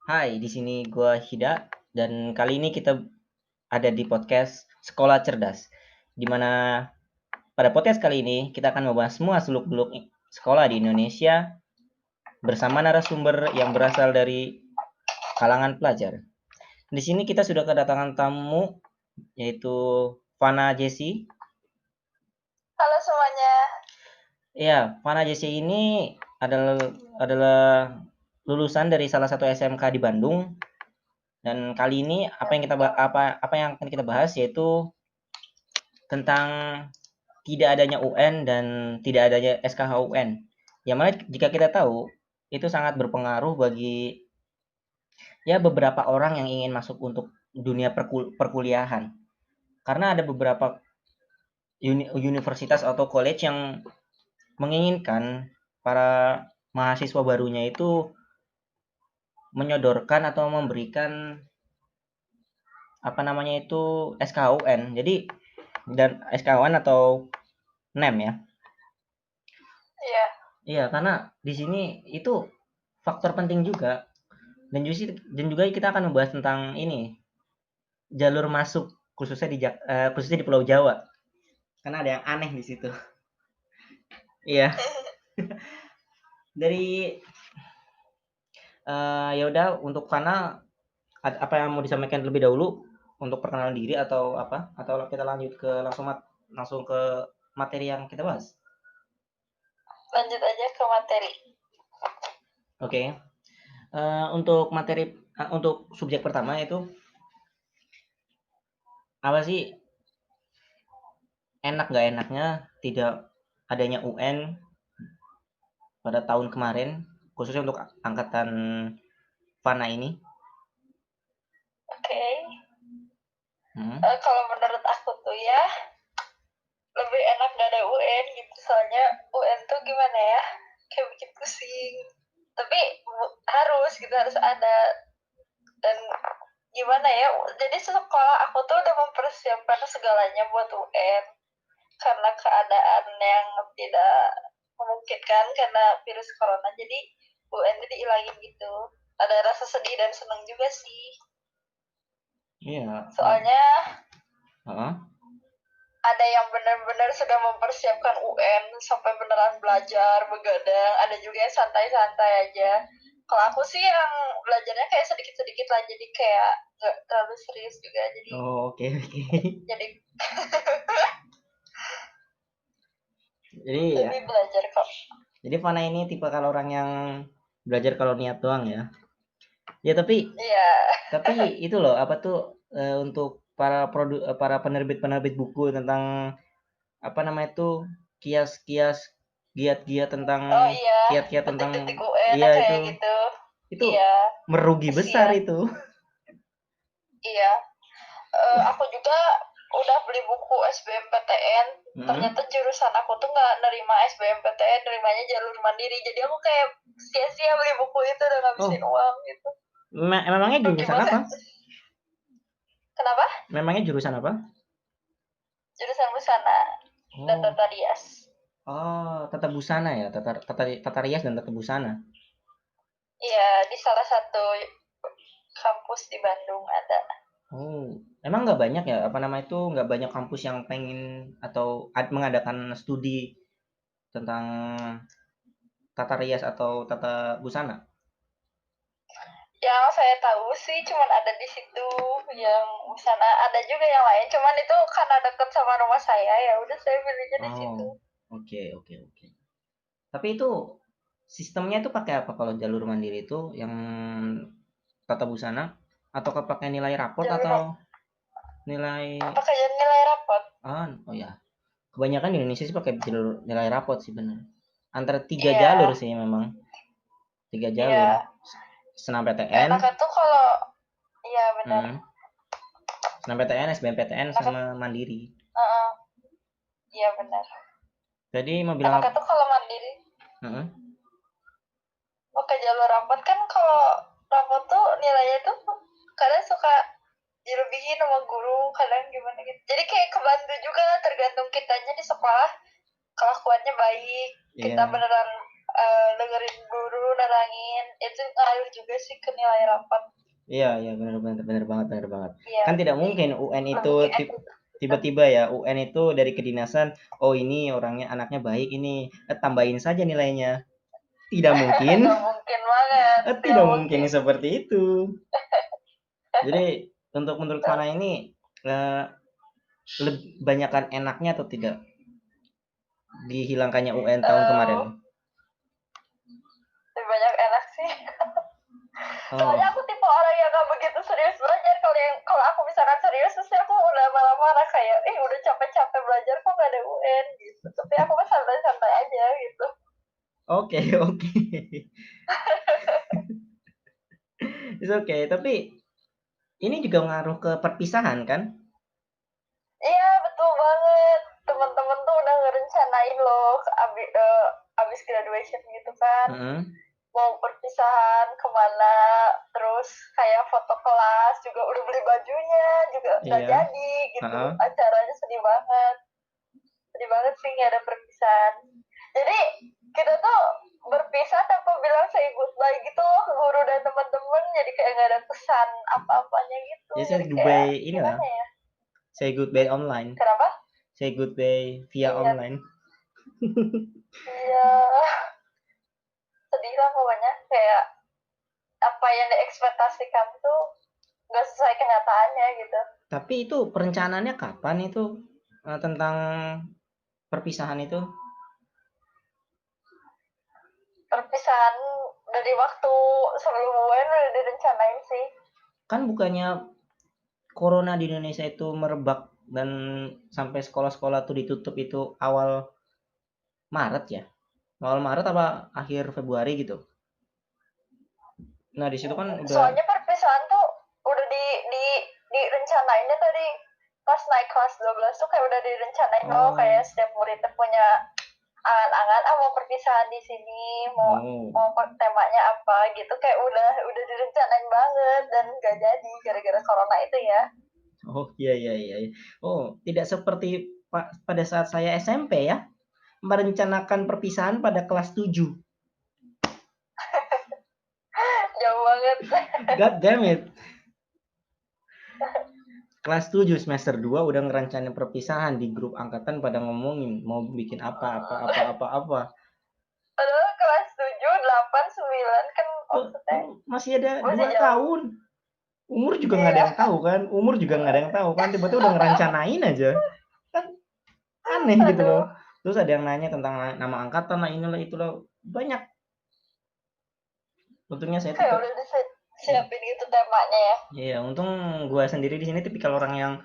Hai, di sini gua Hida dan kali ini kita ada di podcast Sekolah Cerdas. Di mana pada podcast kali ini kita akan membahas semua seluk-beluk sekolah di Indonesia bersama narasumber yang berasal dari kalangan pelajar. Di sini kita sudah kedatangan tamu yaitu Fana Jesse. Halo semuanya. Ya, Fana Jesse ini adalah lulusan dari salah satu SMK di Bandung. Dan kali ini apa yang akan kita bahas yaitu tentang tidak adanya UN dan tidak adanya SKHUN. Yang mana jika kita tahu itu sangat berpengaruh bagi ya beberapa orang yang ingin masuk untuk dunia perkuliahan. Karena ada beberapa universitas atau college yang menginginkan para mahasiswa barunya itu menyodorkan atau memberikan apa namanya itu SKHUN. Jadi dan SKHUN atau NEM ya. Iya. Iya, karena di sini itu faktor penting juga. Dan juga kita akan membahas tentang ini jalur masuk khususnya di Pulau Jawa. Karena ada yang aneh di situ. Iya. Dari ya udah untuk Fana apa yang mau disampaikan terlebih dahulu untuk perkenalan diri atau apa? Atau kita lanjut ke langsung ke materi yang kita bahas. Lanjut aja ke materi. Oke. Untuk subjek pertama itu apa sih enak nggak enaknya tidak adanya UN pada tahun kemarin khususnya untuk angkatan Fana ini. Oke. Hmm. Kalau menurut aku tuh ya, lebih enak gak ada UN gitu. Soalnya UN tuh gimana ya, kayak bikin pusing. Tapi harus ada. Dan gimana ya, jadi sekolah aku tuh udah mempersiapkan segalanya buat UN. Karena keadaan yang tidak memungkinkan karena virus corona. Jadi UN itu dihilangin gitu. Ada rasa sedih dan senang juga sih. Iya. Soalnya Heeh. ada yang benar-benar sudah mempersiapkan UN sampai beneran belajar, begadang. Ada juga yang santai-santai aja. Kalau aku sih yang belajarnya kayak sedikit-sedikit lah, jadi kayak nggak terlalu serius juga. Jadi Oh, oke oke. jadi Jadi ya. lebih belajar kok. Jadi Fana ini tipe kalau orang yang belajar kalau niat doang ya. Ya Iya. tapi itu loh apa tuh untuk para penerbit-penerbit buku tentang apa namanya itu kias-kias giat-giat tentang Oh iya, kiat-kiat tentang detik-detik UN iya kayak gitu. itu Iya, merugi besar kesian. itu. Iya. Aku juga udah beli buku SBMPTN. Hmm. Ternyata jurusan aku tuh nggak nerima SBMPTN, nerimanya jalur mandiri. Jadi aku kayak sia-sia beli buku itu udah ngabisin Oh, uang gitu. memangnya Rugi jurusan apa? banget. Kenapa? Memangnya jurusan apa? Jurusan busana dan Oh, tata rias. oh, tata busana ya, tata rias dan tata busana. Iya, di salah satu kampus di Bandung ada. Oh, emang nggak banyak ya, apa nama itu, nggak banyak kampus yang pengen atau mengadakan studi tentang tata rias atau tata busana? Yang saya tahu sih cuman ada di situ, yang busana ada juga yang lain, cuman itu karena deket sama rumah saya ya udah saya pilihnya di Oh, situ. oke, oke, oke. Tapi itu sistemnya itu pakai apa kalau jalur mandiri itu yang tata busana? Atau pakai nilai raport atau Jalur nilai apa kayak nilai rapot. oh ya, kebanyakan di Indonesia sih pakai jalur nilai raport sih bener. Antara tiga jalur Iya, sih memang, tiga jalur. iya. Senam PTN, Enaknya tuh kalau iya benar. hmm, senam PTN, SBMPTN Enaknya sama mandiri. iya benar. Jadi mau bilang Enaknya apa? tuh kalau mandiri Heeh. pakai jalur rapot kan, kalau rapot tuh nilainya tuh kadang suka dilebihin sama guru, kadang gimana gitu. Jadi kayak kebantu juga, tergantung kitanya di sekolah kelakuannya baik, kita Iya. beneran dengerin guru nerangin itu ngaruh juga sih ke nilai rapat. Iya, benar banget. Iya, Kan tidak mungkin UN itu lebih ke tiba-tiba ya, UN itu dari kedinasan, oh ini orangnya anaknya baik ini, tambahin saja nilainya. Tidak mungkin, nggak mungkin banget, nggak tidak mungkin mungkin. seperti itu. Jadi untuk menurut Fana ini banyakkan enaknya atau tidak dihilangkannya UN tahun kemarin? Lebih banyak enak sih. Soalnya Oh, aku tipe orang yang gak begitu serius belajar. Kalau aku misalkan serius, terus aku udah marah-marah kayak, udah capek-capek belajar kok gak ada UN gitu. Tapi aku mah santai-santai aja gitu. oke. It's okay, tapi ini juga ngaruh ke perpisahan kan? Iya betul banget. Temen-temen tuh udah ngerencanain loh abis graduation gitu kan. Mau perpisahan kemana, terus kayak foto kelas juga udah beli bajunya juga nggak Iya. jadi gitu. Acaranya sedih banget sih nggak ada perpisahan. Jadi kita tuh berpisah tanpa bilang say goodbye gitu loh ke guru dan teman-teman, jadi kayak nggak ada pesan apa-apanya gitu. Ya, Jadi say kayak goodbye inilah. gimana ya, Say goodbye online. kenapa Say goodbye via iya online. iya sedih lah pokoknya, kayak apa yang diekspektasikan tuh nggak sesuai kenyataannya gitu. Tapi itu perencanaannya kapan itu tentang perpisahan itu? Perpisahan dari waktu sebelum UN udah direncanain sih. Kan bukannya corona di Indonesia itu merebak dan sampai sekolah-sekolah tuh ditutup itu awal Maret ya? Awal Maret apa akhir Februari gitu? Nah, di situ kan udah. Soalnya perpisahan tuh udah direncanainnya tadi pas naik kelas 12 tuh kayak udah direncanain loh, kayak setiap muridnya punya angan-angan mau perpisahan di sini, mau temanya apa gitu, kayak udah direncanain banget dan gak jadi gara-gara corona itu ya. Oh, iya. Oh, tidak seperti pada saat saya SMP ya, merencanakan perpisahan pada kelas 7. Jauh banget. God damn it. Kelas 7 semester 2 udah ngerancanain perpisahan, di grup angkatan pada ngomongin mau bikin apa. Padahal kelas 7, 8, 9 kan maksudnya masih ada 2 jauh. tahun. Umur juga nggak ada yang tahu kan. Tiba-tiba udah ngerancanain aja. Kan aneh gitu loh. Terus ada yang nanya tentang nama angkatan lah, inilah itulah, banyak. Untungnya saya kayak udah disiapin gitu temanya ya. Iya, untung gua sendiri di sini tipikal orang yang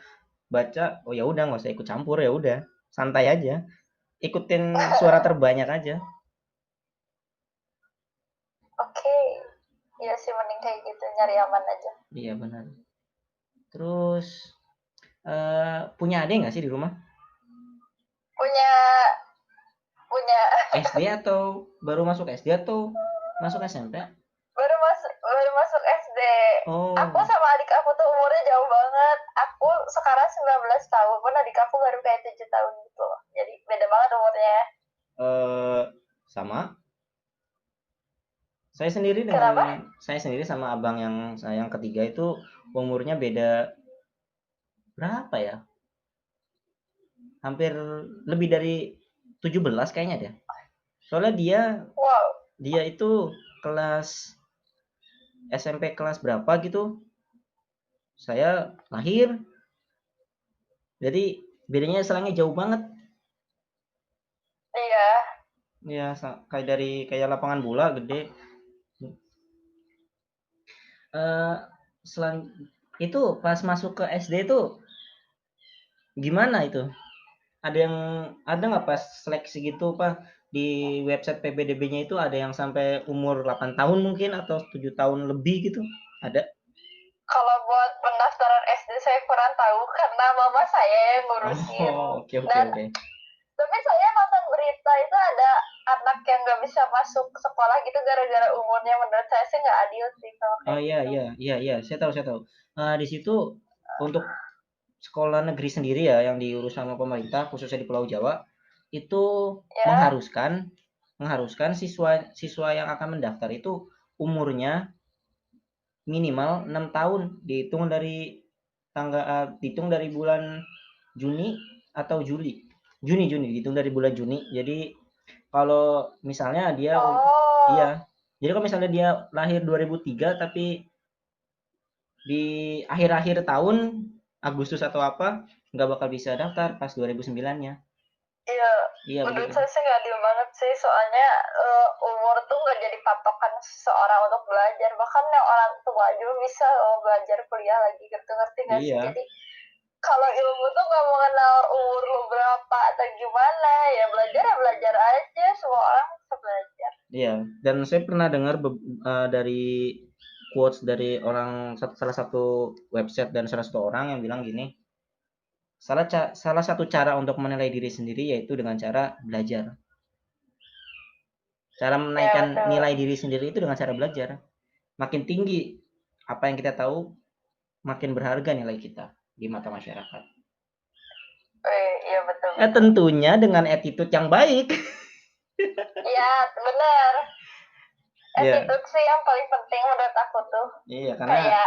baca, oh ya udah nggak usah ikut campur, ya udah santai aja, ikutin suara terbanyak aja. Oke. Iya sih, mending kayak gitu, nyari aman aja. Iya benar. Terus punya adik nggak sih di rumah? Punya SD atau baru masuk SD atau masuk SMP? baru masuk SD. Oh. Aku sama adik aku tuh umurnya jauh banget. Aku sekarang 19 tahun, adik aku baru kayak 7 tahun gitu loh. Jadi beda banget umurnya. Sama. Saya sendiri sama abang yang saya yang ketiga itu umurnya beda berapa ya? Hampir lebih dari 17 kayaknya deh. Soalnya dia itu kelas SMP kelas berapa gitu, saya lahir. Jadi bedanya selangnya jauh banget. Iya. Ya, kayak lapangan bola gede. Itu pas masuk ke SD itu gimana itu? Ada nggak pas seleksi gitu Pak, di website PPDB-nya itu ada yang sampai umur 8 tahun mungkin atau 7 tahun lebih gitu? Ada? Kalau buat pendaftaran SD saya kurang tahu karena mama saya yang ngurusin. Oke. Tapi saya nonton berita itu ada anak yang nggak bisa masuk sekolah gitu gara-gara umurnya. Menurut saya sih nggak adil sih kalau kayak gitu. Iya, saya tahu. Di situ untuk sekolah negeri sendiri ya yang diurus sama pemerintah khususnya di Pulau Jawa itu mengharuskan mengharuskan siswa yang akan mendaftar itu umurnya minimal 6 tahun, dihitung dari bulan Juni atau Juli. Juni dihitung dari bulan Juni. Jadi kalau misalnya dia iya. Jadi kalau misalnya dia lahir 2003 tapi di akhir-akhir tahun Agustus atau apa nggak bakal bisa daftar pas 2009-nya. Iya, menurut saya sih nggak adil banget sih, soalnya umur tuh nggak jadi patokan seseorang untuk belajar. Bahkan yang orang tua juga bisa belajar kuliah lagi gitu, ngerti nggak sih? Jadi kalau ilmu tuh nggak mengenal umur lu berapa atau gimana, ya belajar aja, semua orang bisa belajar. Iya, dan saya pernah dengar dari quotes dari salah satu website dan salah satu orang yang bilang gini, salah satu cara untuk menilai diri sendiri yaitu dengan cara belajar. Cara menaikkan nilai diri sendiri itu dengan cara belajar. Makin tinggi apa yang kita tahu, makin berharga nilai kita di mata masyarakat. Iya betul. Tentunya dengan attitude yang baik. Iya benar. Attitude sih yang paling penting menurut aku tuh. Iya, karena iya.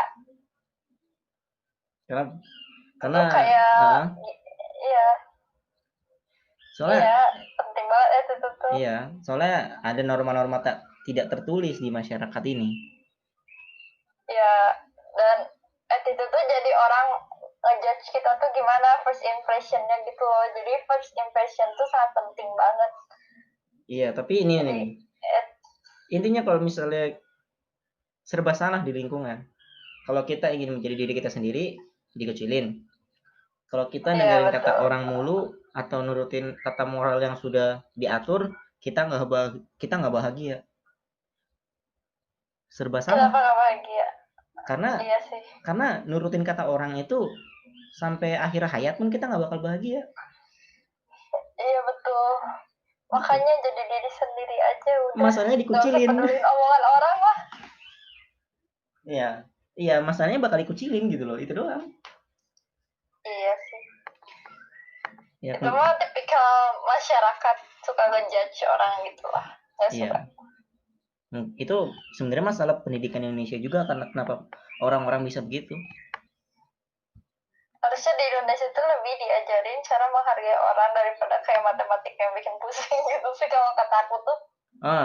Soalnya iya, penting banget attitude tuh. Iya, soalnya ada norma-norma tidak tertulis di masyarakat ini. Iya, dan attitude tuh jadi orang ngejudge kita tuh gimana first impressionnya gitu loh. Jadi first impression tuh sangat penting banget. Iya, tapi ini nih. Intinya kalau misalnya serba salah di lingkungan, kalau kita ingin menjadi diri kita sendiri, dikecilin. Kalau kita dengerin kata orang mulu atau nurutin tata moral yang sudah diatur, kita nggak bahagia. Serba salah. Kenapa nggak bahagia? Karena nurutin kata orang itu sampai akhir hayat pun kita nggak bakal bahagia. Iya betul. Makanya jadi diri sendiri aja udah. Masalahnya dikucilin. Gak usah peduliin omongan orang lah. Iya, masalahnya bakal dikucilin gitu loh, itu doang. Iya sih. Ya, itu mah tipikal masyarakat suka ngejudge orang gitu lah. Iya. Itu sebenarnya masalah pendidikan Indonesia juga, karena kenapa orang-orang bisa begitu. Harusnya di Indonesia itu lebih diajarin cara menghargai orang daripada kayak matematika yang bikin pusing gitu sih kalau kata aku tuh.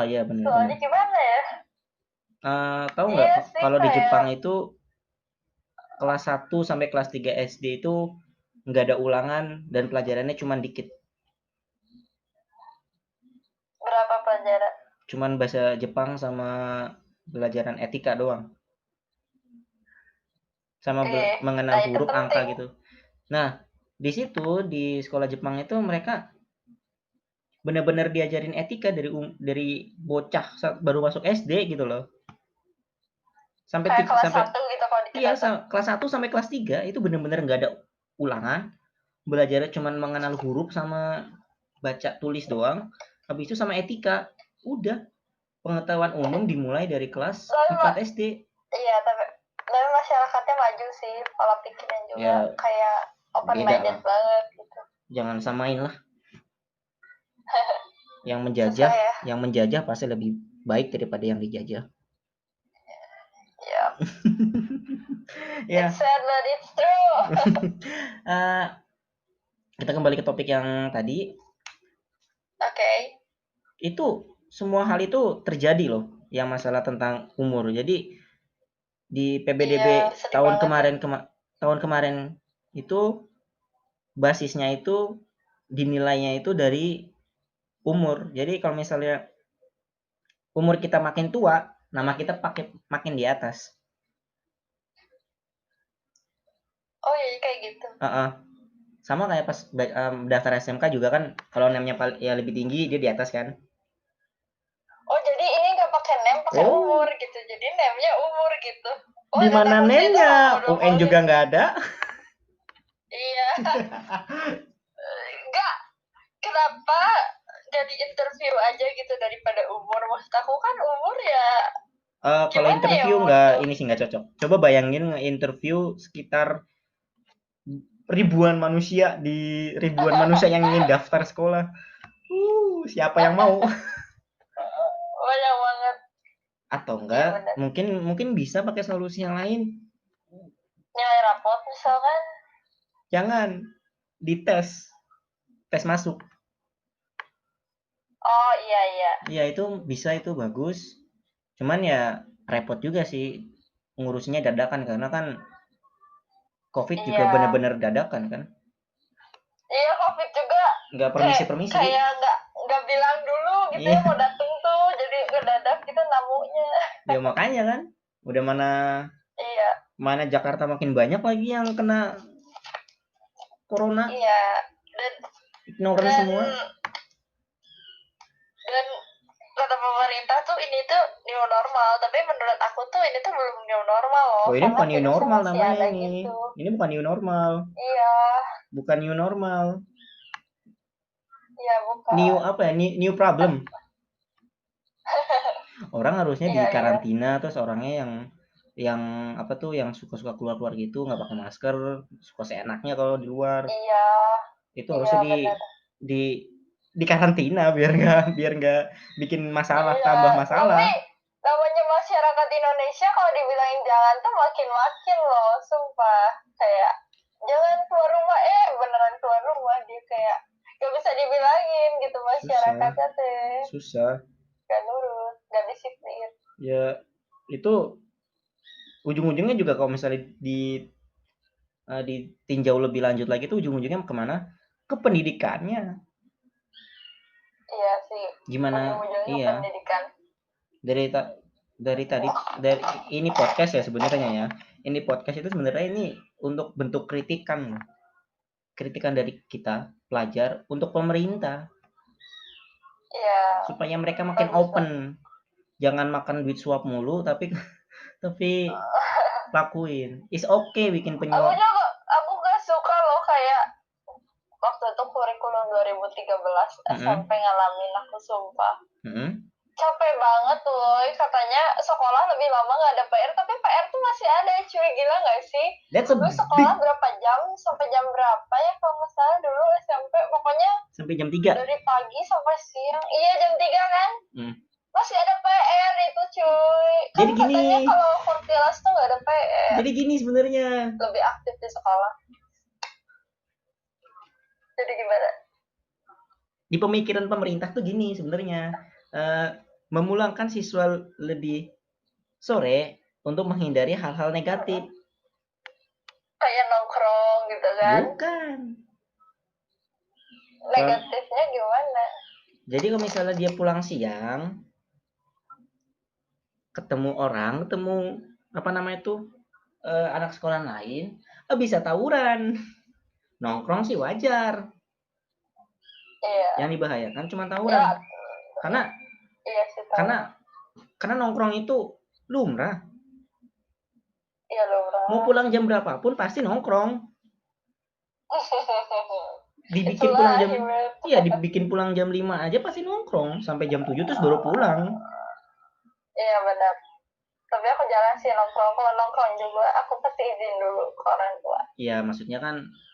Iya benar. Soalnya gimana ya? Tahu nggak kalau di Jepang itu kelas 1 sampai kelas 3 SD itu nggak ada ulangan dan pelajarannya cuma dikit. Berapa pelajaran? Cuman bahasa Jepang sama pelajaran etika doang. Sama mengenal huruf angka gitu. Nah, di situ di sekolah Jepang itu mereka benar-benar diajarin etika dari bocah baru masuk SD gitu loh. Sampai kelas 1 gitu kalau di kita. Iya, kelas 1 sampai kelas 3 itu benar-benar nggak ada ulangan. Belajarnya cuma mengenal huruf sama baca tulis doang. Habis itu sama etika. Udah. Pengetahuan umum dimulai dari kelas 4 SD. Iya, tapi masyarakatnya maju sih, pola pikirnya juga kayak open minded banget gitu. Jangan samain lah. Yang menjajah pasti lebih baik daripada yang dijajah. It's sad but it's true. Kita kembali ke topik yang tadi. Oke. Itu semua hal itu terjadi loh, yang masalah tentang umur. Jadi di PBDB tahun kemarin itu basisnya itu dinilainya itu dari umur. Jadi kalau misalnya umur kita makin tua, nama kita makin di atas. Oh iya kayak gitu. Sama kayak pas daftar SMK juga kan, kalau namanya ya lebih tinggi dia di atas kan. Oh jadi ini nggak pakai nem, pakai umur gitu. Jadi nemnya umur gitu. Di mana nemnya? UN juga nggak ada. Iya. Enggak. Kenapa jadi interview aja gitu daripada umur? Maksud aku kan umur ya. Kalau interview nggak cocok. Coba bayangin nge-interview sekitar ribuan manusia yang ingin daftar sekolah. Siapa yang mau? Atau Iya enggak benar. mungkin bisa pakai solusi yang lain. Nilai rapot misalkan. Jangan dites masuk. Oh iya iya. Ya itu bisa, itu bagus. Cuman ya repot juga sih ngurusinya dadakan karena kan COVID juga Iya. benar-benar dadakan kan. Iya COVID juga Nggak kayak permisi. kayak nggak bilang dulu gitu ya Iya. mau dateng tuh jadi ngedadak gitu namunya. Ya makanya kan. Udah Iya mana Jakarta makin banyak lagi yang kena corona. iya dan Ignoran dan semua. dan kata pemerintah tuh ini tuh new normal tapi menurut aku tuh ini tuh belum new normal loh Oh ini karena bukan new virusnya normal masih namanya ada ini. gitu. Ini bukan new normal. Iya Bukan new normal. iya bukan. New apa ya? New problem. Orang harusnya di Iya iya karantina, terus orangnya yang apa tuh, yang suka-suka keluar-keluar gitu, nggak pakai masker, suka seenaknya kalau di luar. iya Itu iya harusnya benar. di di karantina biar nggak bikin masalah, Iya tambah tapi masalah. namanya masyarakat Indonesia kalau dibilangin jangan tuh makin loh sumpah kayak jangan keluar rumah beneran keluar rumah dia kayak gak bisa dibilangin gitu Susah, masyarakatnya teh susah. gak nurut gak disiplin. Ya itu ujung-ujungnya juga kalau misalnya ditinjau lebih lanjut lagi tuh ujung-ujungnya kemana? Ke pendidikannya. Iya sih Gimana? ujung-ujungnya ke Iya. pendidikan. dari ta- dari tadi dari ini podcast ya sebenarnya ya. Ini podcast itu sebenarnya ini untuk bentuk kritikan dari kita pelajar untuk pemerintah Iya supaya mereka makin bagus open. lah. Jangan makan duit suap mulu tapi lakuin. Is okay bikin aku penyuap. juga aku gak suka loh kayak waktu itu kurikulum 2013 Heeh. SMP ngalamin aku sumpah Heeh. capek banget tuh katanya sekolah lebih lama nggak ada PR tapi PR tuh masih ada cuy gila nggak sih That's a lu sekolah big berapa jam sampai jam berapa ya kalau nggak salah dulu SMP pokoknya sampai jam 3. dari pagi sampai siang iya jam 3 kan masih ada PR itu cuy kan Jadi katanya gini, kalau Kurtilas tuh nggak ada PR jadi gini sebenarnya. lebih aktif di sekolah jadi gimana Di pemikiran pemerintah tuh gini sebenarnya. Eh, memulangkan siswa lebih sore untuk menghindari hal-hal negatif. kayak nongkrong gitu kan Bukan. negatifnya gimana Jadi kalau misalnya dia pulang siang, ketemu apa namanya tuh, anak sekolah lain, bisa tawuran. Nongkrong sih wajar. iya Yang dibahayakan cuma ya tawuran. Karena iya sih tahu karena nongkrong itu lumrah. iya loh Mau pulang jam berapapun pasti nongkrong. Dibikin itulah pulang jam akhirnya Iya, dibikin pulang jam 5 aja pasti nongkrong sampai jam 7 terus baru pulang. iya benar tapi aku jarang sih nongkrong kalau nongkrong juga aku pasti izin dulu ke orang tua Iya,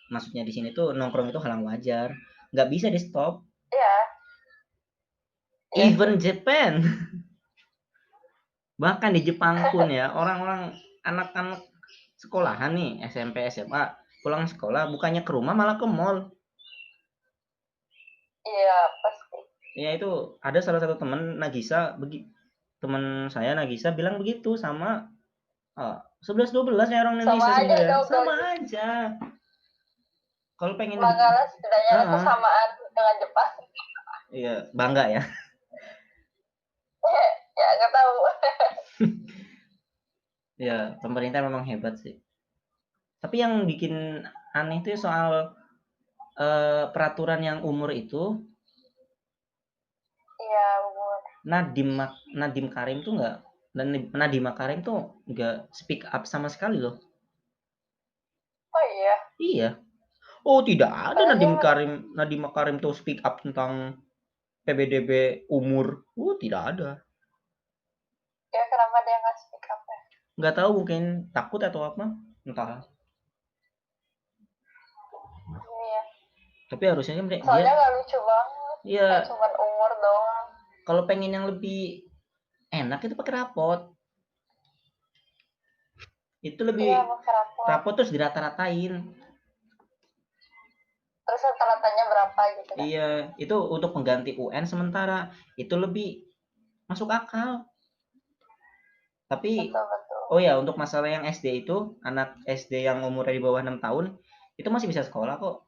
maksudnya di sini tuh nongkrong itu hal yang wajar. Nggak bisa di stop. iya iya Even sih Japan. Bahkan di Jepang pun ya, orang-orang anak-anak sekolahan nih, SMP, SMA, pulang sekolah bukannya ke rumah malah ke mall. iya pasti Ya itu ada salah satu teman saya Nagisa bilang begitu sama 11-12 ya orang sama Indonesia aja sebenarnya. dong Sama aja. Kalau pengen Manggala setidaknya ada Heeh. kesamaan dengan Jepang Iya, bangga ya. ya nggak tahu Ya, pemerintah memang hebat sih. Tapi yang bikin aneh tuh soal peraturan yang umur itu, iya umur Nadiem Karim tuh nggak, Nadiem Makarim tuh nggak speak up sama sekali loh. oh iya Iya. Oh, tidak ada padahal dia Nadiem Makarim tuh speak up tentang PBDB umur. Tidak ada. ya kenapa dia nggak speak up ya Nggak tahu, mungkin takut atau apa. Entah. ini ya Tapi harusnya kan dia soalnya nggak lucu banget ya kayak cuman umur doang kalau pengen yang lebih enak itu pakai rapot. Itu Iya, lebih pakai rapor. rapot terus dirata-ratain. Terus rata-ratanya berapa gitu kan? Iya, itu untuk pengganti UN sementara itu lebih masuk akal. Tapi Betul, betul. oh ya, untuk masalah yang SD itu, anak SD yang umurnya di bawah 6 tahun itu masih bisa sekolah kok.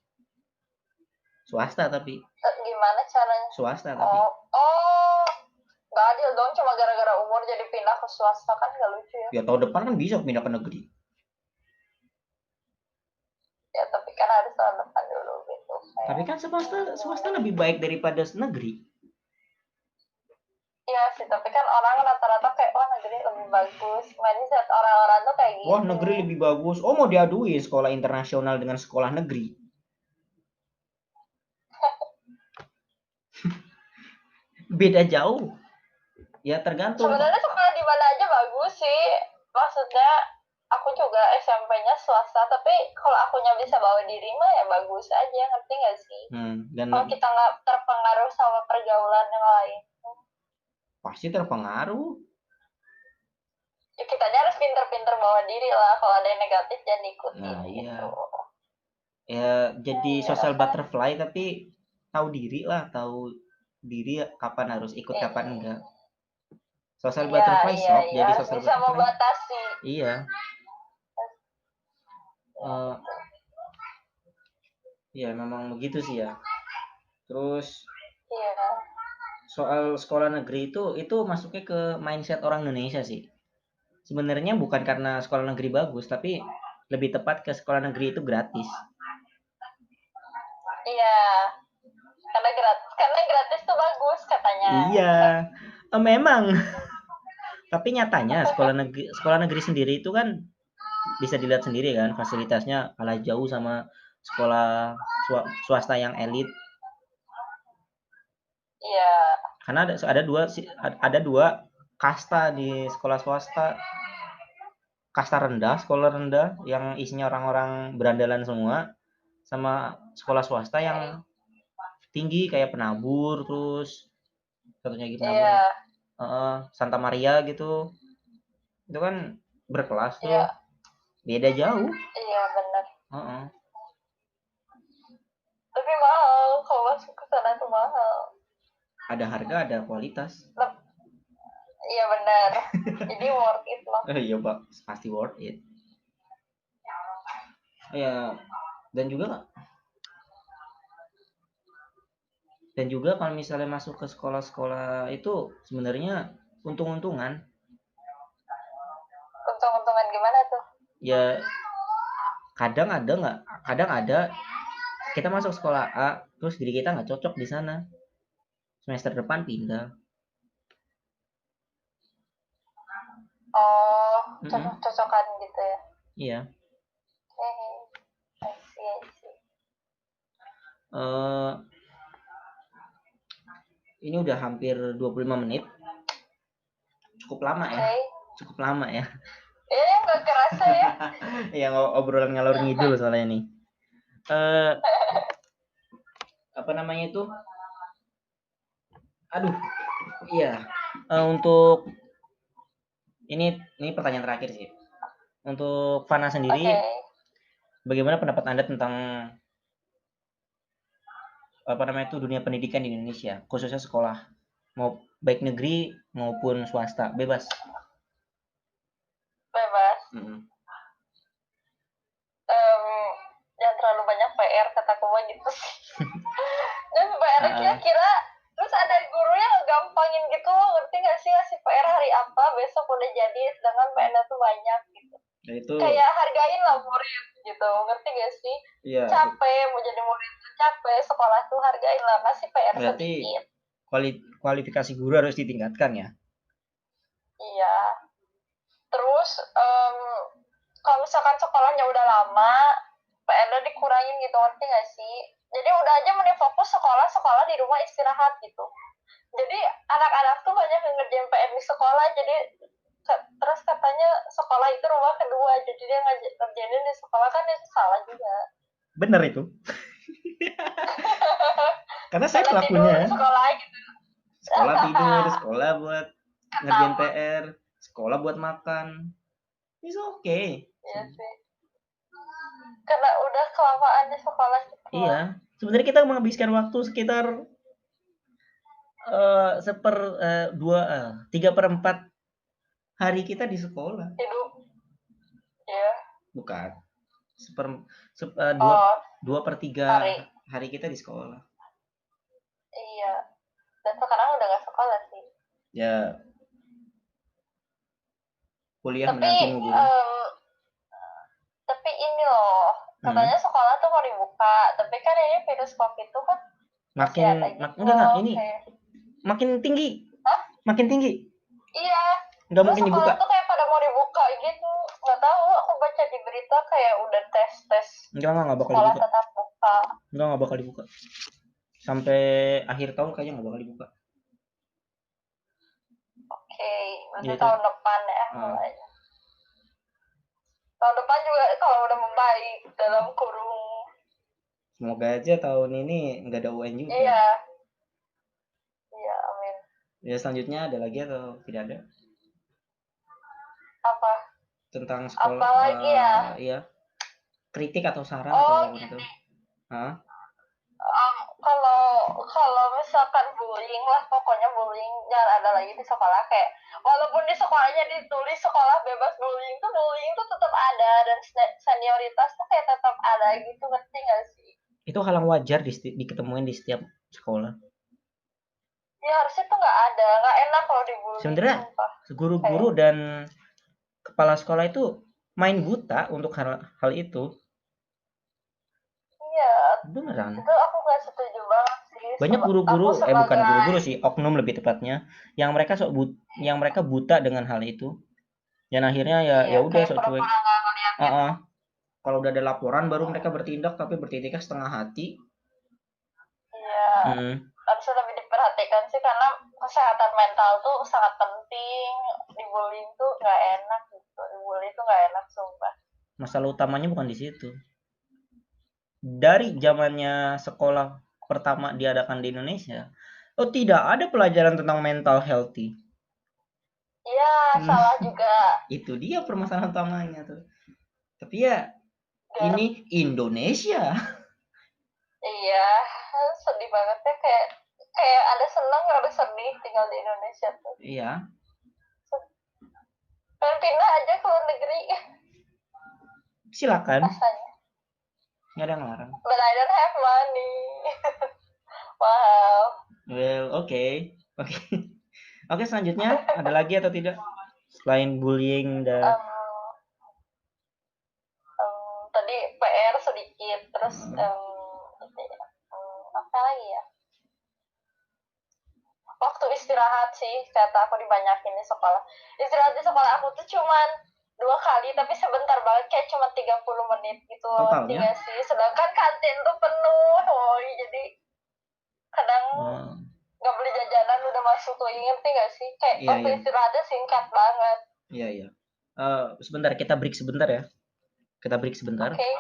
Swasta tapi. Gimana caranya? Swasta tapi. Oh, nggak adil dong, cuma gara-gara umur jadi pindah ke swasta, kan nggak lucu ya. Ya tahun depan kan bisa pindah ke negeri. Ya tapi kan harus tahun depan dulu gitu. Tapi kan swasta lebih baik daripada negeri. Iya sih, tapi kan orang rata-rata kayak, wah negeri lebih bagus. Mindset orang-orang tuh kayak gitu. Wah, negeri lebih bagus. Oh, mau diaduin sekolah internasional dengan sekolah negeri. Beda jauh. Ya tergantung. Sebenarnya sekolah di mana aja bagus sih. Maksudnya aku juga SMP-nya swasta, tapi kalau akunya bisa bawa diri mah ya bagus aja, ngerti nggak sih? Dan kalau kita nggak terpengaruh sama pergaulan yang lain, pasti terpengaruh. ya kitanya harus pinter-pinter bawa diri lah. Kalau ada yang negatif jangan ikutin. Nah, iya. Gitu. Ya jadi Iya, social apa? butterfly tapi tahu diri lah, tahu diri kapan harus ikut kapan enggak. Social butterfly Iya, sok iya, jadi harus social bisa butterfly. membatasi. Iya. Ya memang begitu sih ya. Terus Iya. soal sekolah negeri itu masuknya ke mindset orang Indonesia sih. Sebenarnya bukan karena sekolah negeri bagus, tapi lebih tepat ke sekolah negeri itu gratis. Iya. Karena gratis tuh bagus katanya. Iya. Memang. Tapi nyatanya sekolah negeri sendiri itu kan bisa dilihat sendiri kan fasilitasnya kalah jauh sama sekolah swasta yang elit. Iya. Karena ada dua kasta di sekolah swasta. Kasta rendah, sekolah rendah yang isinya orang-orang berandalan semua, sama sekolah swasta yang tinggi kayak penabur, terus satunya lagi penabur. Iya. Santa Maria gitu. Itu kan berkelas tuh. Iya. Beda jauh. Iya, benar. Tapi mahal, kalau masuk ke sana tuh mahal. Ada harga, ada kualitas. Iya benar. Jadi worth it loh. Iya Pak, pasti worth it. Ya, dan juga kalau misalnya masuk ke sekolah-sekolah itu sebenarnya untung-untungan. Untung-untungan gimana tuh? Ya kadang ada kita masuk sekolah A terus diri kita nggak cocok di sana, semester depan pindah. Oh, cocok-cocokan gitu ya. Iya. I see. Ini udah hampir 25 menit. Cukup lama ya. Cukup lama ya. Iya, nggak kerasa ya. Ya obrolan ngalor ngidul soalnya nih. Apa namanya itu? Aduh. Iya. Untuk ini pertanyaan terakhir sih. Untuk Fana sendiri, bagaimana pendapat Anda tentang dunia pendidikan di Indonesia, khususnya sekolah, mau baik negeri maupun swasta, bebas. Jangan terlalu banyak PR, kataku mah gitu. Dan PR kira-kira terus ada guru yang gampangin gitu, ngerti gak sih, ngasih PR hari apa besok udah jadi, sedangkan PR-nya tuh banyak gitu. Nah, itu kayak hargain lah murid gitu, ngerti gak sih? Iya. Capek mau jadi murid tuh capek, sekolah tuh hargain lah, masih PR berarti sedikit. Kualifikasi guru harus ditingkatkan ya? Iya. Terus kalau misalkan sekolahnya udah lama, PR-nya dikurangin gitu, ngerti gak sih? Jadi udah aja mending fokus sekolah di rumah istirahat gitu. Jadi anak-anak tuh banyak yang ngerjain PR di sekolah, jadi terus katanya sekolah itu rumah kedua, jadi dia ngerjain di sekolah, kan itu salah juga. Bener itu. Karena saya pelakunya. Sekolah gitu. Sekolah tidur, sekolah buat ngerjain Ketawa. PR, sekolah buat makan. It's okay. Iya sih. Karena udah kelamaan di sekolah gitu Iya, lah. sebenarnya kita menghabiskan waktu sekitar 3/4 hari kita di sekolah. Hidup. Iya. Bukan. Oh, 2/3 hari. hari kita di sekolah. Iya. Dan sekarang udah gak sekolah sih. Ya, kuliah Tapi menantimu guru. tapi ini loh, katanya sekolah tuh mau dibuka, tapi kan ini virus COVID tuh kan masih ada gitu. Enggak, ini kayak, makin tinggi. hah? Makin tinggi. Iya. Nggak Terus mungkin sekolah dibuka. tuh kayak pada mau dibuka gitu. Nggak tahu, aku baca di berita kayak udah tes. Enggak bakal Sekolah dibuka. tetap buka. Enggak bakal dibuka. Sampai akhir tahun kayaknya nggak bakal dibuka. Oke, berarti Gitu. tahun depan ya mulainya. Tahun depan juga kalau udah membaik dalam kurung. Semoga aja tahun ini nggak ada UN juga. Iya. Iya, amin. Ya selanjutnya ada lagi atau tidak ada? Apa? Tentang sekolah. Apa lagi ya? Iya. Kritik atau saran atau gini. gitu. Hah? Kalau misalkan bullying lah, pokoknya bullying jangan ada lagi di sekolah. Kayak walaupun di sekolahnya ditulis sekolah bebas bullying tuh tetap ada, dan senioritas tuh kayak tetap ada gitu, ngerti nggak sih? Itu hal yang wajar diketemuin di setiap sekolah. Ya harusnya tuh nggak ada, nggak enak kalau dibully. Sebenarnya guru-guru dan kepala sekolah itu main buta untuk hal itu. Iya. Beneran. Itu aku nggak setuju banget sih. Banyak guru-guru, bukan guru-guru sih, oknum lebih tepatnya, yang mereka buta dengan hal itu. Dan akhirnya ya udah sok cuek. Kalau udah ada laporan baru mereka bertindak, tapi bertindaknya setengah hati. Iya. Harusnya lebih diperhatikan sih, karena kesehatan mental tuh sangat penting. Dibullying tuh nggak enak gitu. Dibully tuh nggak enak, sumpah. Masalah utamanya bukan di situ. Dari zamannya sekolah pertama diadakan di Indonesia, tidak ada pelajaran tentang mental healthy. Iya, salah juga. Itu dia permasalahan utamanya tuh. Tapi ya, ini Indonesia. Iya, sedih banget ya, kayak ada senang ada sedih tinggal di Indonesia tuh. Iya. Pengen pindah aja ke luar negeri. Silakan. Rasanya. Nggak ada yang larang. But I don't have money. Wow. Well, oke. Oke, selanjutnya ada lagi atau tidak? Selain bullying dan tadi PR sedikit, terus apa lagi ya? Waktu istirahat sih, kata aku dibanyakin di sekolah. Istirahat di sekolah aku tuh cuman 2 kali, tapi sebentar banget, kayak cuma 30 menit gitu. Totalnya? Sih. Sedangkan kantin tuh penuh, jadi kadang nggak beli jajanan udah masuk tuh, ngerti nggak sih? Kayak waktu istirahatnya singkat banget. Iya. Sebentar, kita break sebentar ya. Kita break sebentar. Oke.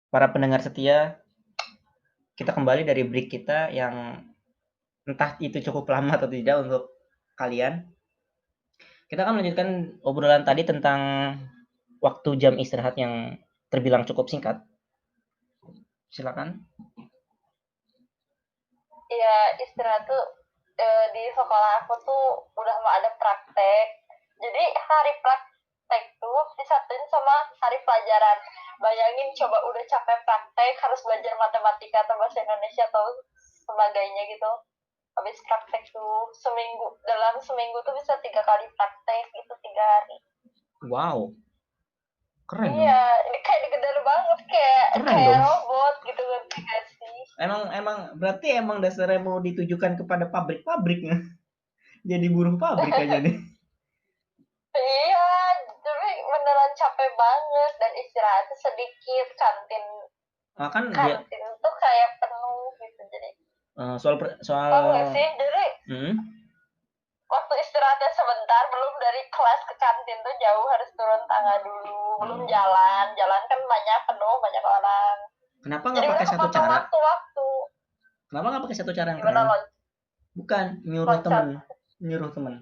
Para pendengar setia, kita kembali dari break kita yang entah itu cukup lama atau tidak untuk kalian. Kita akan melanjutkan obrolan tadi tentang waktu jam istirahat yang terbilang cukup singkat. Silakan. Iya, istirahat tuh di sekolah aku tuh udah mau ada praktek. Jadi hari praktek tuh disatuin sama hari pelajaran. Bayangin coba udah capek praktek, harus belajar matematika atau bahasa Indonesia atau sebagainya gitu. Habis praktek tuh dalam seminggu tuh bisa 3 kali praktek, itu 3 hari. Wow. Keren. Iya, ini kayak digedar banget, kayak robot gitu kan sih. Emang berarti emang dasarnya mau ditujukan kepada pabrik-pabriknya. Jadi buruh pabrik aja nih. Iya, tapi beneran capek banget, dan istirahatnya sedikit. Kantin tuh kayak penuh gitu, jadi tahu gak sih, jadi waktu istirahatnya sebentar, belum dari kelas ke kantin tuh jauh, harus turun tangga dulu, belum jalan kan banyak orang. Kenapa nggak pakai satu cara? Waktu Kenapa nggak pakai satu cara yang Gimana keren? Bukan loncat? nyuruh temen.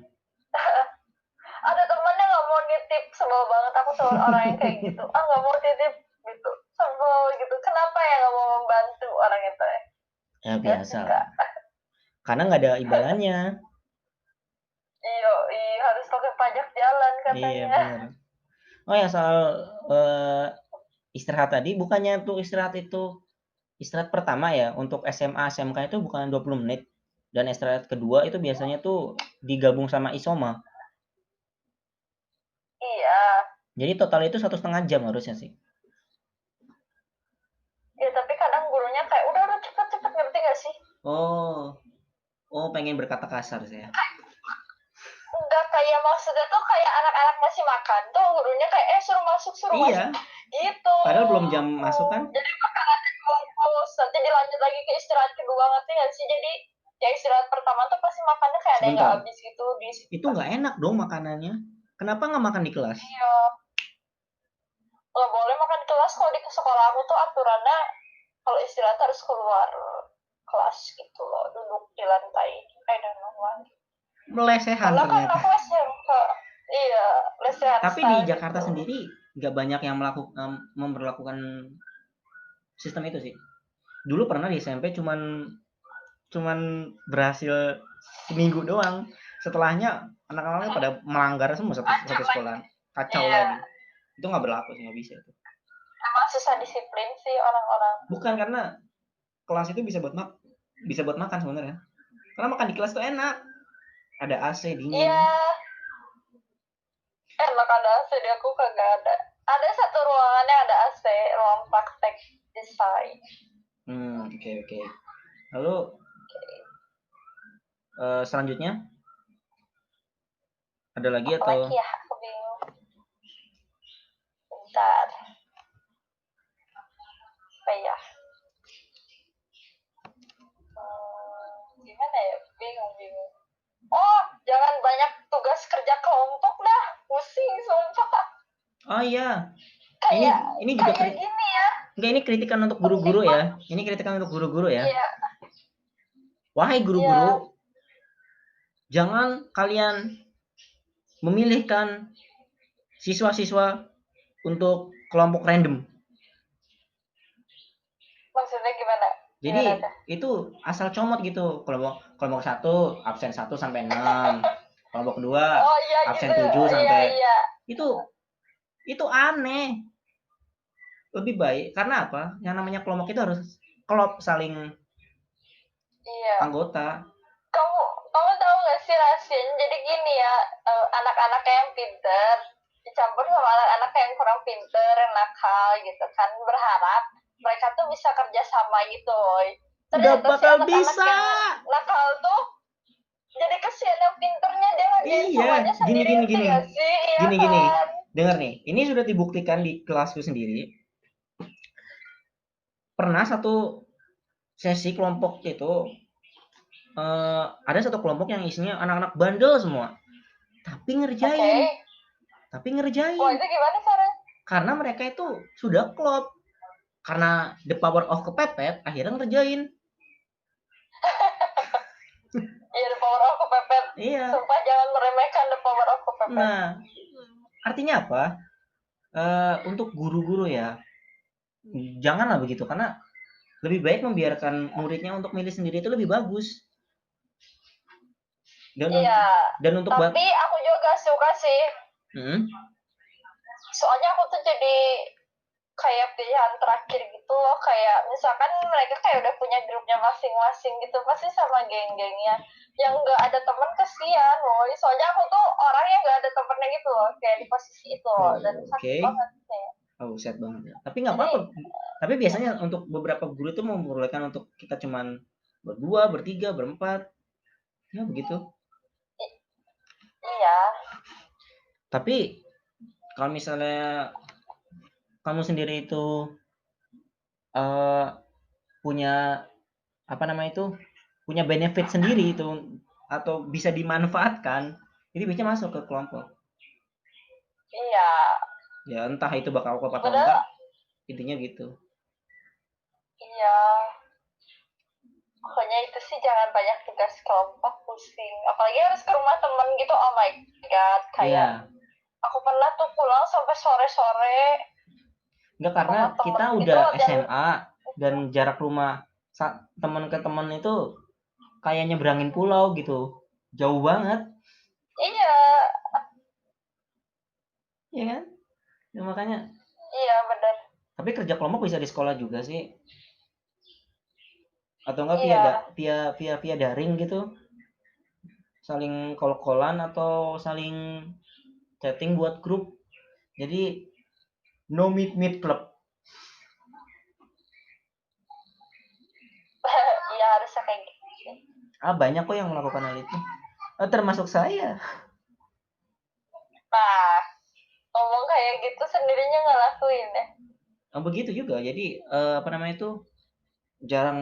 Ada temennya nggak mau nitip, sebel banget aku sama orang yang kayak gitu. Ah, nggak mau nitip gitu, sebel gitu. Kenapa ya nggak mau membantu orang itu ya? Ya Gak biasa suka. lah. Karena nggak ada imbalannya. Iyo, harus pakai pajak jalan Iya katanya. bener. Oh ya soal istirahat tadi, bukannya tuh istirahat itu istirahat pertama ya untuk SMA SMK itu bukan 20 menit dan istirahat kedua itu biasanya tuh digabung sama isoma. Iya. Jadi total itu 1,5 jam harusnya sih. Ya tapi kadang gurunya kayak udah cepet-cepet, ngerti gak sih? Oh pengen berkata kasar saya. Enggak, kayak maksudnya tuh kayak anak-anak masih makan tuh gurunya kayak suruh masuk Iya, gitu. padahal belum jam masuk kan? Jadi makanannya bungkus, nanti dilanjut lagi ke istirahat kedua, ngerti gak sih? Jadi ya istirahat pertama tuh pasti makannya kayak ada yang nggak Sebentar, habis gitu di itu nggak enak dong makanannya. Kenapa nggak makan di kelas? iya, nggak boleh makan di kelas. Kalau di sekolah aku tuh aturannya kalau istirahat harus keluar kelas gitu loh, duduk di lantai dan lain-lain. Melesehan Karena kan ternyata. aku SMK, iya, lesehan Tapi di style Jakarta gitu. sendiri nggak banyak yang memperlakukan sistem itu sih. Dulu pernah di SMP cuman berhasil seminggu doang. Setelahnya anak-anaknya pada melanggar semua satu Acap lagi. sekolah. Kacau Iya, lagi. Itu nggak berlaku sih, nggak bisa itu. emang susah disiplin sih orang-orang. Bukan karena kelas itu bisa buat makan sebenarnya. Karena makan di kelas tuh enak. Ada AC dingin. Iya, enak ada AC, di aku kagak ada. Ada satu ruangannya ada AC, ruang praktek desain. Oke. Lalu selanjutnya ada lagi atau? Apalagi ya, aku bingung. Bentar. Apa ya? Gimana ya? Bingung. Oh, jangan banyak tugas kerja kelompok dah. Pusing, sumpah. Oh iya, Kayak ini juga gini ya. enggak, ini kritikan untuk guru-guru ya. Ini kritikan untuk guru-guru ya. Iya, Wahai iya. guru-guru, jangan kalian memilihkan siswa-siswa untuk kelompok random. Maksudnya gimana? Jadi itu asal comot gitu. Kelompok 1 absen 1 sampai 6. Kelompok 2 Oh iya absen gitu. 7 sampai Iya. itu aneh. Lebih baik karena apa? Yang namanya kelompok itu harus klop saling Iya. anggota. Kamu tahu gak sih rahasianya? Jadi gini ya, anak-anak yang pinter dicampur sama anak-anak yang kurang pinter, yang nakal gitu kan, berharap mereka tuh bisa kerja sama gitu loh. Gak Ternyata si bakal anak-anak bisa. yang nakal tuh jadi kesian yang pinternya, dia ngerjain semuanya sendiri, Gini. gak sih? Iya Gini. kan? Dengar nih, ini sudah dibuktikan di kelasku sendiri. Pernah satu sesi kelompok itu ada satu kelompok yang isinya anak-anak bandel semua. Tapi ngerjain. Wah, itu gimana caranya? Karena mereka itu sudah klop. Karena the power of kepepet, akhirnya ngerjain. Iya, the power of kepepet. Iya. Sumpah jangan meremehkan the power of kepepet. Nah, artinya apa? Untuk guru-guru ya, janganlah begitu karena lebih baik membiarkan muridnya untuk milih sendiri itu lebih bagus. Dan untuk tapi aku juga suka sih. Soalnya aku tuh jadi kayak pilihan terakhir gitu loh, kayak misalkan mereka kayak udah punya grupnya masing-masing gitu, pasti sama geng-gengnya. Yang nggak ada temen kesian loh, soalnya aku tuh orang yang nggak ada temennya gitu loh, kayak di posisi itu loh, dan sakit banget kayak. Sad banget ya. Tapi nggak apa-apa. Tapi biasanya untuk beberapa guru itu memperbolehkan untuk kita cuman berdua, bertiga, berempat, ya begitu. Iya. Tapi kalau misalnya kamu sendiri itu punya apa namanya itu, punya benefit sendiri itu atau bisa dimanfaatkan, ini biasanya masuk ke kelompok. Iya. Ya entah itu bakal klop atau enggak, intinya gitu. Iya. Pokoknya itu sih jangan banyak tugas kelompok, pusing. Apalagi harus ke rumah temen gitu, oh my god. Kayak Iya, aku pernah tuh pulang sampai sore-sore enggak ke karena rumah temen kita gitu udah latihan. SMA dan jarak rumah teman ke teman itu kayak nyebrangin pulau gitu. Jauh banget, Iya, ya kan? Ya, makanya iya bener. tapi kerja kelompok bisa di sekolah juga sih. Atau enggak via Iya, via daring gitu. Saling call-callan atau saling chatting buat grup. Jadi no meet club. iya harusnya kayak gitu sih. Banyak kok yang melakukan hal itu. Termasuk saya. Nah, ngomong kayak gitu sendirinya ngelakuin ya. Begitu juga. Jadi apa namanya itu jarang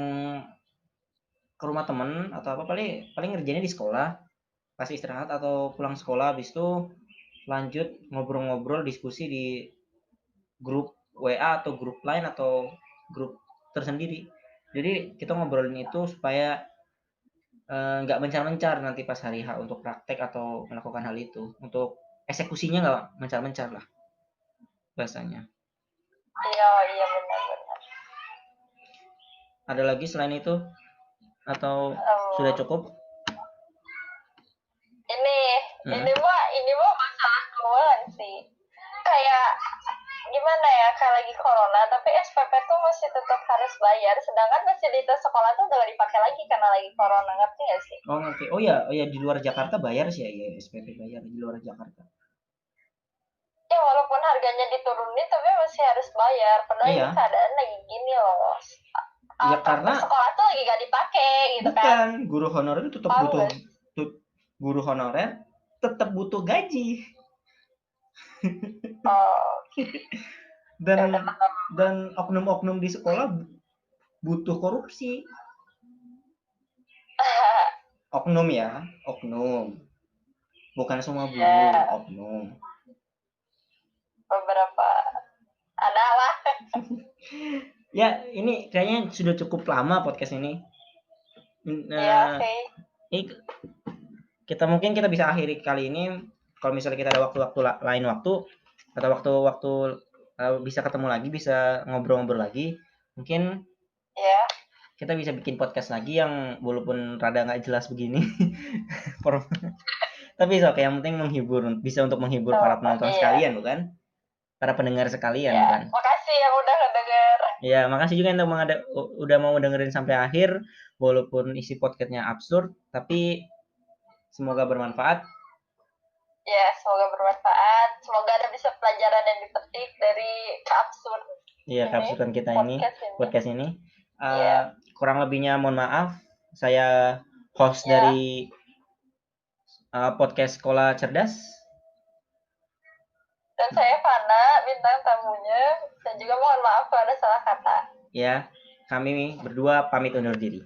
ke rumah temen atau apa paling paling ngerjainnya di sekolah pas istirahat atau pulang sekolah habis itu lanjut ngobrol-ngobrol diskusi di grup WA atau grup lain atau grup tersendiri. Jadi kita ngobrolin itu supaya nggak mencar-mencar nanti pas hari H untuk praktek atau melakukan hal itu. Untuk eksekusinya nggak mencar-mencar lah bahasanya. Iya, iya benar-benar. Ada lagi selain itu atau sudah cukup? Ini Hmm. ini mah masalah doang sih. Kayak gimana ya, kayak lagi corona tapi SPP tuh masih tetap harus bayar, sedangkan fasilitas sekolah tuh udah gak dipakai lagi karena lagi corona, ngerti gak sih? Oh ngerti. Oh ya di luar Jakarta bayar sih ya, ya SPP bayar di luar Jakarta. Ya walaupun harganya diturunin tapi masih harus bayar, padahal ini Iya, keadaan lagi gini loh. ya Praktek karena sekolah tuh lagi gak dipakai gitu kan. bukan guru honorer tetap Paham butuh gak? guru honorer tetap butuh gaji Oh, dan ya udah. oknum-oknum di sekolah butuh korupsi. Oknum ya, oknum. Bukan semua guru, Ya oknum. beberapa ada lah. Ya, ini kayaknya sudah cukup lama podcast ini. Iya Nah, sih. ini kita bisa akhiri kali ini. Kalau misalnya kita ada waktu-waktu lain waktu atau waktu-waktu bisa ketemu lagi, bisa ngobrol-ngobrol lagi, mungkin Ya, kita bisa bikin podcast lagi yang walaupun rada nggak jelas begini. Tapi oke, yang penting menghibur, bisa untuk menghibur para penonton iya. sekalian, bukan? Para pendengar sekalian, Ya, bukan? makasih yang udah ngedenger. Ya, makasih juga yang udah mau dengerin sampai akhir, walaupun isi podcastnya absurd, tapi semoga bermanfaat. Ya, semoga bermanfaat. Semoga ada bisa pelajaran yang dipetik dari keabsurd Iya, ini, keabsurdan kita podcast ini. Iya. Kurang lebihnya mohon maaf. Saya host Ya. dari podcast Sekolah Cerdas. Dan saya Fana, bintang tamunya. Dan juga mohon maaf kalau ada salah kata. Ya, kami berdua pamit undur diri.